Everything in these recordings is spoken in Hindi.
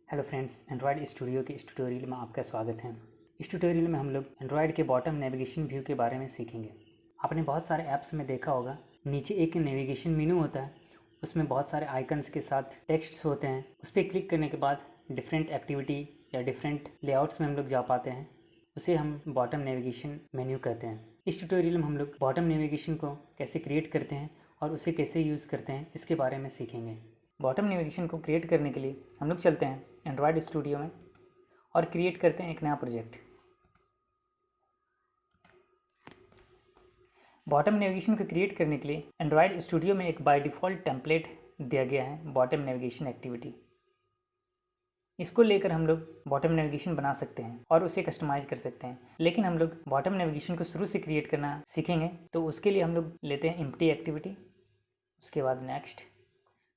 हेलो फ्रेंड्स, एंड्रॉयड स्टूडियो के इस ट्यूटोरियल में आपका स्वागत है। इस ट्यूटोरियल में हम लोग एंड्रॉयड के बॉटम नेविगेशन व्यू के बारे में सीखेंगे। आपने बहुत सारे ऐप्स में देखा होगा, नीचे एक नेविगेशन मेनू होता है, उसमें बहुत सारे आइकन्स के साथ टेक्स्ट्स होते हैं। उस पर क्लिक करने के बाद डिफरेंट एक्टिविटी या डिफरेंट लेआउट्स में हम लोग जा पाते हैं। उसे हम बॉटम नेविगेशन मेन्यू कहते हैं। इस ट्यूटोरियल में हम लोग बॉटम नेविगेशन को कैसे क्रिएट करते हैं और उसे कैसे यूज़ करते हैं, इसके बारे में सीखेंगे। बॉटम नेविगेशन को क्रिएट करने के लिए हम लोग चलते हैं एंड्रॉयड स्टूडियो में और क्रिएट करते हैं एक नया प्रोजेक्ट। बॉटम नेविगेशन को क्रिएट करने के लिए एंड्रॉयड स्टूडियो में एक बाय डिफ़ॉल्ट टेम्पलेट दिया गया है, बॉटम नेविगेशन एक्टिविटी। इसको लेकर हम लोग बॉटम नेविगेशन बना सकते हैं और उसे कस्टमाइज कर सकते हैं। लेकिन हम लोग बॉटम नेविगेशन को शुरू से क्रिएट करना सीखेंगे, तो उसके लिए हम लोग लेते हैं एम्प्टी एक्टिविटी। उसके बाद नेक्स्ट।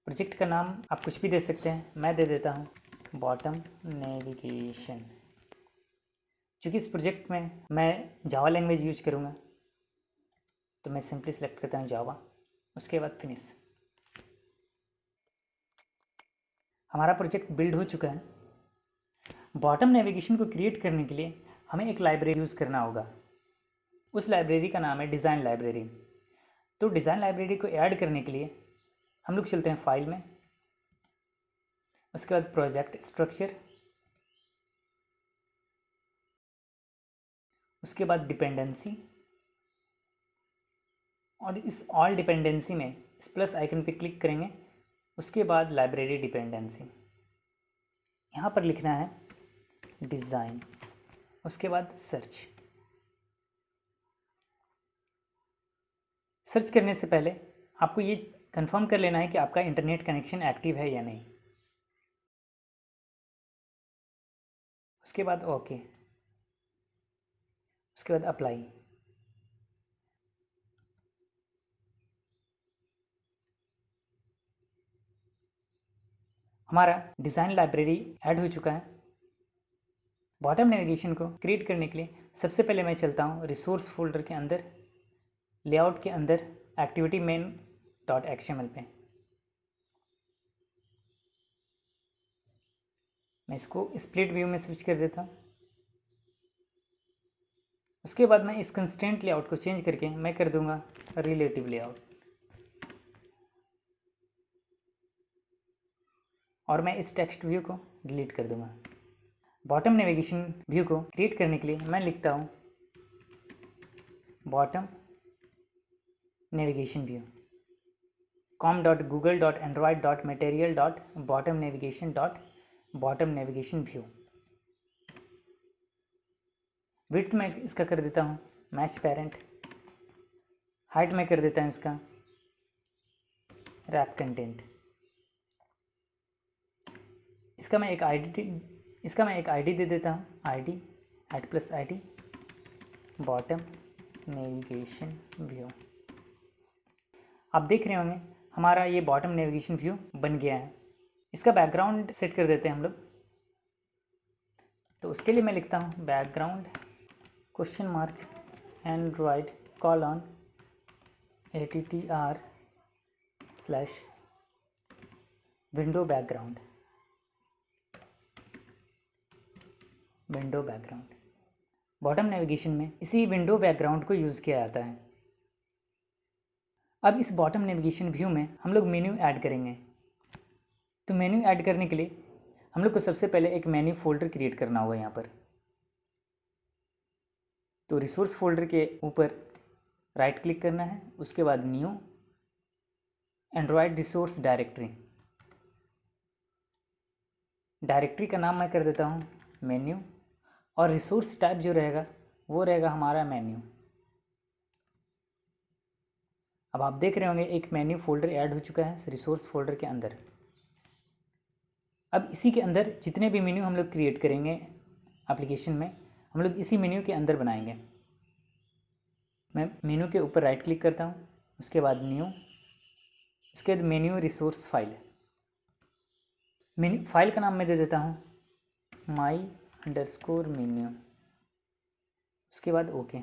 प्रोजेक्ट का नाम आप कुछ भी दे सकते हैं, मैं दे देता हूँ बॉटम नेविगेशन। चूँकि इस प्रोजेक्ट में मैं जावा लैंग्वेज यूज करूँगा, तो मैं सिंपली सेलेक्ट करता हूँ जावा। उसके बाद फिनिश। हमारा प्रोजेक्ट बिल्ड हो चुका है। बॉटम नेविगेशन को क्रिएट करने के लिए हमें एक लाइब्रेरी यूज़ करना होगा। उस लाइब्रेरी का नाम है डिज़ाइन लाइब्रेरी। तो डिज़ाइन लाइब्रेरी को ऐड करने के लिए हम लोग चलते हैं फाइल में। उसके बाद प्रोजेक्ट स्ट्रक्चर, उसके बाद डिपेंडेंसी, और इस ऑल डिपेंडेंसी में इस प्लस आइकन पे क्लिक करेंगे। उसके बाद लाइब्रेरी डिपेंडेंसी, यहाँ पर लिखना है डिज़ाइन। उसके बाद सर्च। सर्च करने से पहले आपको ये कंफर्म कर लेना है कि आपका इंटरनेट कनेक्शन एक्टिव है या नहीं। उसके बाद ओके। उसके बाद अप्लाई। हमारा डिज़ाइन लाइब्रेरी ऐड हो चुका है। बॉटम नेविगेशन को क्रिएट करने के लिए सबसे पहले मैं चलता हूँ रिसोर्स फोल्डर के अंदर, लेआउट के अंदर एक्टिविटी मेन डॉट XML पे। मैं इसको स्प्लिट व्यू में स्विच कर देता हूँ। उसके बाद मैं इस कंस्ट्रेंट लेआउट को चेंज करके मैं कर दूंगा रिलेटिव लेआउट, और मैं इस टेक्स्ट व्यू को डिलीट कर दूंगा। बॉटम नेविगेशन व्यू को क्रिएट करने के लिए मैं लिखता हूँ bottom navigation view com.google.android.material.bottom navigation width में इसका कर देता हूँ मैच पेरेंट। हाइट में कर देता हूँ इसका रैप कंटेंट। इसका मैं एक आईडी दे देता हूँ, ID @+ID bottom navigation view. आप देख रहे होंगे हमारा ये बॉटम नेविगेशन व्यू बन गया है। इसका बैकग्राउंड सेट कर देते हैं हम लोग। तो उसके लिए मैं लिखता हूँ background $Android attr/window background. Bottom navigation में इसी विंडो बैकग्राउंड को यूज़ किया जाता है। अब इस बॉटम नेविगेशन व्यू में हम लोग मेन्यू ऐड करेंगे। तो मेन्यू ऐड करने के लिए हम लोग को सबसे पहले एक मेन्यू फोल्डर क्रिएट करना होगा यहाँ पर। तो रिसोर्स फोल्डर के ऊपर राइट क्लिक करना है। उसके बाद न्यू एंड्रॉयड रिसोर्स डायरेक्टरी का नाम मैं कर देता हूँ मेन्यू, और रिसोर्स टाइप जो रहेगा वो रहेगा हमारा मेन्यू। अब आप देख रहे होंगे एक मेन्यू फोल्डर ऐड हो चुका है रिसोर्स फोल्डर के अंदर। अब इसी के अंदर जितने भी मेन्यू हम लोग क्रिएट करेंगे एप्लीकेशन में, हम लोग इसी मेन्यू के अंदर बनाएंगे। मैं मेन्यू के ऊपर राइट क्लिक करता हूँ। उसके बाद न्यू, उसके बाद menu resource file. Menu file का नाम मैं दे देता हूँ my_menu। उसके बाद ओके।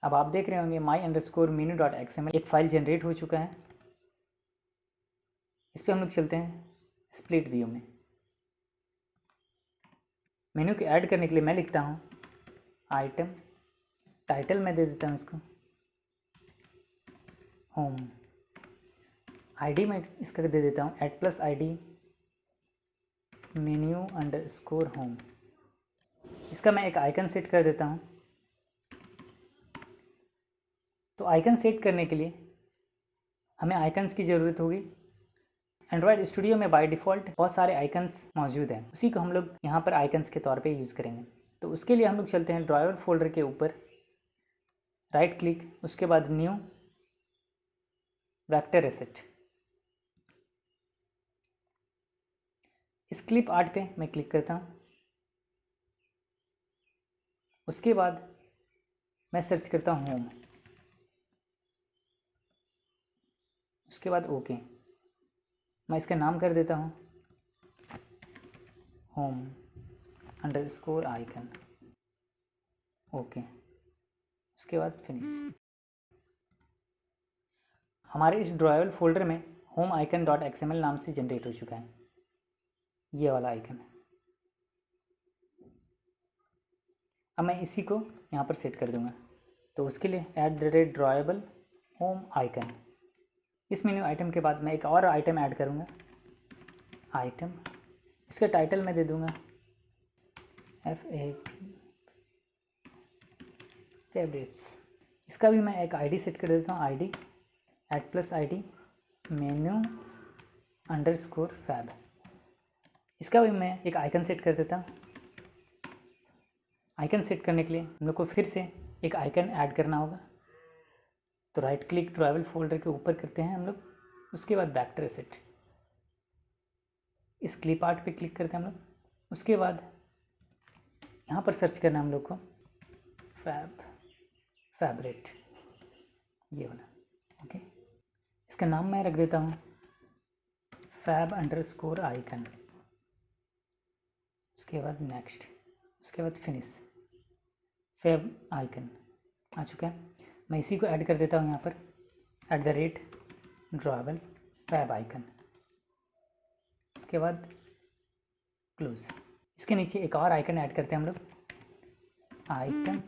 अब आप देख रहे होंगे my_menu.xml एक फ़ाइल जनरेट हो चुका है। इस पर हम लोग चलते हैं स्प्लिट व्यू में। मेन्यू को ऐड करने के लिए मैं लिखता हूँ आइटम, टाइटल में दे देता हूँ इसको होम, आईडी में इसका दे देता हूँ @ID menu_home। इसका मैं एक आइकन सेट कर देता हूँ। तो आइकन सेट करने के लिए हमें आइकन्स की ज़रूरत होगी। एंड्रॉयड स्टूडियो में बाय डिफ़ॉल्ट बहुत सारे आइकन्स मौजूद हैं, उसी को हम लोग यहाँ पर आइकन्स के तौर पे यूज़ करेंगे। तो उसके लिए हम लोग चलते हैं ड्राइवर फोल्डर के ऊपर, राइट क्लिक, उसके बाद न्यू वेक्टर एसेट। इस क्लिप आर्ट पे मैं क्लिक करता हूँ। उसके बाद मैं सर्च करता हूँ होम, उसके बाद ओके। मैं इसका नाम कर देता हूँ home_icon, ओके। उसके बाद फिनिश। हमारे इस ड्राइवर फोल्डर में होम आइकन .xml नाम से जनरेट हो चुका है, ये वाला आइकन। अब मैं इसी को यहाँ पर सेट कर दूँगा। तो उसके लिए @drawable होम आइकन, इस मेन्यू आइटम के बाद मैं एक और आइटम ऐड करूँगा, आइटम। इसका टाइटल मैं दे दूँगा favorites। इसका भी मैं एक आईडी सेट कर देता हूँ, आईडी @ID menu_fab। इसका भी मैं एक आइकन सेट कर देता हूँ। आइकन सेट करने के लिए हम लोग को फिर से एक आइकन ऐड करना होगा। तो राइट क्लिक ड्राइवर फोल्डर के ऊपर करते हैं हम लोग, उसके बाद वेक्टर एसेट, इस क्लिप आर्ट पे क्लिक करते हैं हम लोग। उसके बाद यहाँ पर सर्च करना है हम लोग को फैब्रेट, ये वाला, ओके। इसका नाम मैं रख देता हूँ fab_icon। उसके बाद नेक्स्ट, उसके बाद फिनिश। फैब आइकन आ चुका है। मैं इसी को ऐड कर देता हूँ यहाँ पर @drawable फैब आइकन। उसके बाद क्लोज। इसके नीचे एक और आइकन ऐड करते हैं हम लोग, आइकन।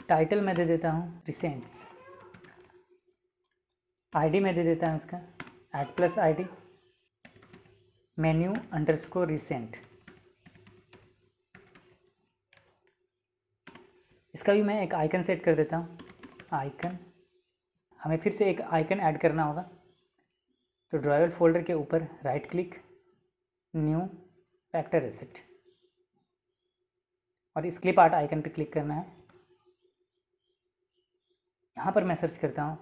टाइटल में दे देता हूँ रिसेंट्स, आईडी में दे देता हूँ इसका @ID menu_recent। इसका भी मैं एक आइकन सेट कर देता हूँ, आइकन। हमें फिर से एक आइकन ऐड करना होगा। तो ड्राइवर फोल्डर के ऊपर right click, new vector asset, और इस क्लिप आर्ट आइकन पे क्लिक करना है। यहाँ पर मैं सर्च करता हूँ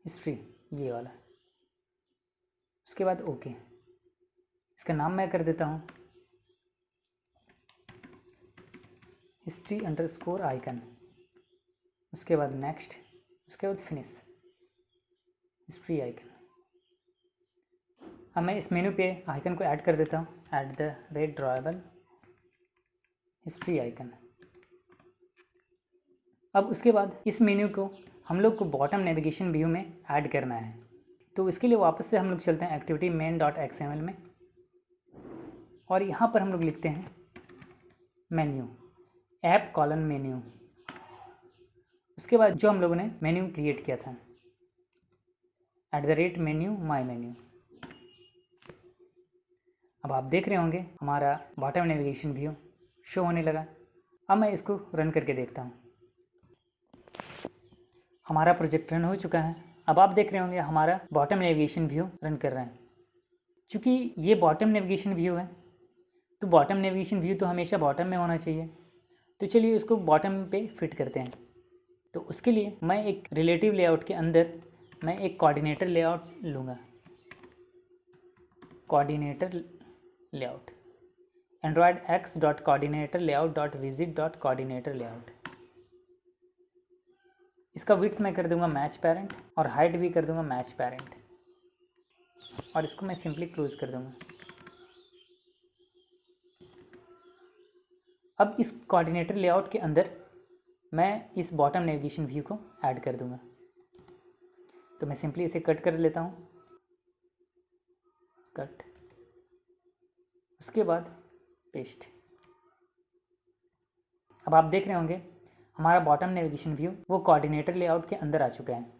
हिस्ट्री, ये वाला। उसके बाद ओके। इसका नाम मैं कर देता हूँ history_icon। उसके बाद नेक्स्ट, उसके बाद फिनिश, हिस्ट्री आइकन। अब मैं इस मेनू पे आइकन को ऐड कर देता हूँ @drawable हिस्ट्री आइकन। अब उसके बाद इस मेन्यू को हम लोग को बॉटम नेविगेशन व्यू में ऐड करना है। तो इसके लिए वापस से हम लोग चलते हैं एक्टिविटी main.xml में, और यहाँ पर हम लोग लिखते हैं मेन्यू, ऐप:मेन्यू। उसके बाद जो हम लोगों ने मेन्यू क्रिएट किया था @menu my menu। अब आप देख रहे होंगे हमारा बॉटम नेविगेशन व्यू शो होने लगा। अब मैं इसको रन करके देखता हूँ। हमारा प्रोजेक्ट रन हो चुका है। अब आप देख रहे होंगे हमारा बॉटम नेविगेशन व्यू रन कर रहा है। चूँकि ये बॉटम नेविगेशन व्यू है, तो बॉटम नेविगेशन व्यू तो हमेशा बॉटम में होना चाहिए। तो चलिए इसको बॉटम पे फिट करते हैं। तो उसके लिए मैं एक रिलेटिव लेआउट के अंदर मैं एक कोऑर्डिनेटर लेआउट लूँगा, coordinator layout Android x.coordinator_layout.visit.coordinator layout। इसका विड्थ मैं कर दूंगा मैच पेरेंट, और हाइट भी कर दूंगा मैच पेरेंट, और इसको मैं सिंपली क्लोज कर दूंगा। अब इस कोऑर्डिनेटर लेआउट के अंदर मैं इस बॉटम नेविगेशन व्यू को ऐड कर दूंगा। तो मैं सिंपली इसे कट कर लेता हूँ, कट, उसके बाद पेस्ट। अब आप देख रहे होंगे हमारा बॉटम नेविगेशन व्यू वो कोऑर्डिनेटर लेआउट के अंदर आ चुका है।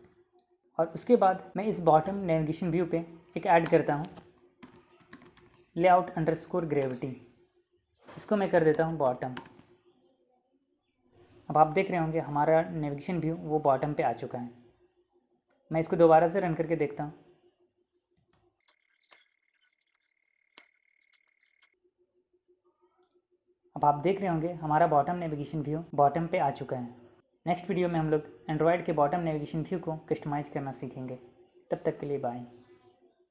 और उसके बाद मैं इस बॉटम नेविगेशन व्यू पे एक ऐड करता हूँ, लेआउट अंडरस्कोर ग्रेविटी। इसको मैं कर देता हूँ बॉटम। अब आप देख रहे होंगे हमारा नेविगेशन व्यू वो बॉटम पे आ चुका है। मैं इसको दोबारा से रन करके देखता हूँ। अब आप देख रहे होंगे हमारा बॉटम नेविगेशन व्यू बॉटम पे आ चुका है। नेक्स्ट वीडियो में हम लोग एंड्रॉयड के बॉटम नेविगेशन व्यू को कस्टमाइज़ करना सीखेंगे। तब तक के लिए बाय।